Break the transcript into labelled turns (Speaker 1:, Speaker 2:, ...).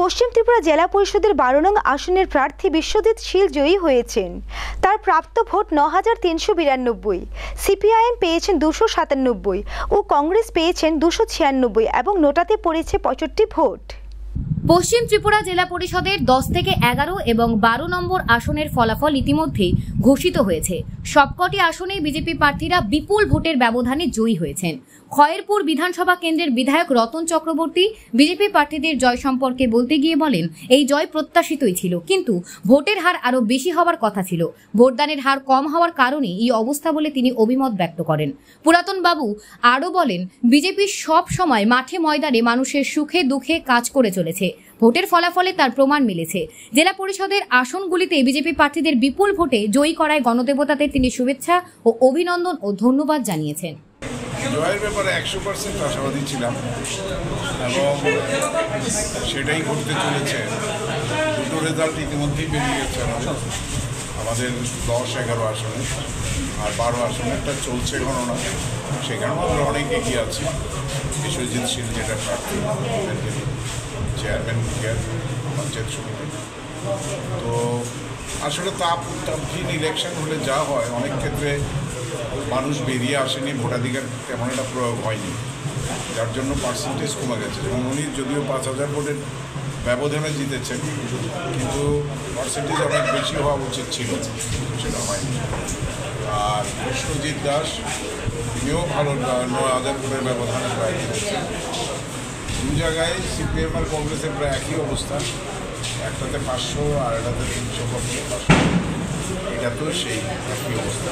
Speaker 1: পশ্চিম ত্রিপুরা জেলা পরিষদের 12 নং আসনের প্রার্থী বিশ্বজিৎ শীল জয়ী হয়েছেন। তার প্রাপ্ত ভোট 9392। সিপিআইএম পেয়েছেন 297 ও কংগ্রেস পেয়েছেন 296 এবং নোটাতে পড়েছে 65 ভোট।
Speaker 2: পশ্চিম ত্রিপুরা জেলা পরিষদের 10 থেকে 11 এবং 12 নম্বর আসনের ফলাফল ইতিমধ্যেই ঘোষিত হয়েছে। সবকটি আসনে বিজেপি প্রার্থীরা বিপুল ভোটের ব্যবধানে জয়ী হয়েছেন। খয়েরপুর বিধানসভা কেন্দ্রের বিধায়ক রতন চক্রবর্তী বিজেপি প্রার্থীদের জয় সম্পর্কে বলতে গিয়ে বলেন, এই জয় প্রত্যাশিতই ছিল, কিন্তু ভোটের হার আরো বেশি হওয়ার কথা ছিল। ভোটদানের হার কম হওয়ার কারণে এই অবস্থা বলে তিনি অভিমত ব্যক্ত করেন। পুরাতন বাবু আরও বলেন, বিজেপি সব সময় মাঠে ময়দানে মানুষের সুখে দুঃখে কাজ করে চলেছে। ভোটের ফলাফলে তার প্রমাণ মিলেছে। জেলা পরিষদের আসনগুলিতে বিজেপি প্রার্থীদের বিপুল ভোটে জয়ী করায় গণদেবতাদের তিনি শুভেচ্ছা ও অভিনন্দন ও ধন্যবাদ জানিয়েছেন।
Speaker 3: জয়ের ব্যাপারে 100% আশাবাদী ছিলাম এবং সেটাই ঘটতে চলেছে। দুটো রেজাল্ট ইতিমধ্যেই বেরিয়ে গেছে আমাদের 10-11 আসনে, আর 12 আসনে একটা চলছে গণনা, সেখানেও আমরা অনেক এগিয়ে আছি। বিশ্বজিৎ শীল যেটা প্রার্থী চেয়ারম্যান পঞ্চায়েত সমিতি, তো আসলে তাপহীন ইলেকশন হলে যা হয়, অনেক ক্ষেত্রে মানুষ বেরিয়ে আসেনি, ভোটাধিকার তেমন একটা প্রয়োগ হয়নি, যার জন্য পার্সেন্টেজ কমে গেছে। যেমন উনি যদিও 5000 ভোটের ব্যবধানে জিতেছেন, কিন্তু পার্সেন্টেজ অনেক বেশি হওয়া উচিত ছিল, সেটা হয়নি। আর বিশ্বজিৎ দাস তিনিও ভালো 9000 ভোটের ব্যবধানে প্রায় জিতেছেন। দু জায়গায় সিপিএম আর কংগ্রেসের প্রায় একই অবস্থা, একটাতে 500 আর একটাতে 300, 500, এটা তো সেই একই অবস্থা।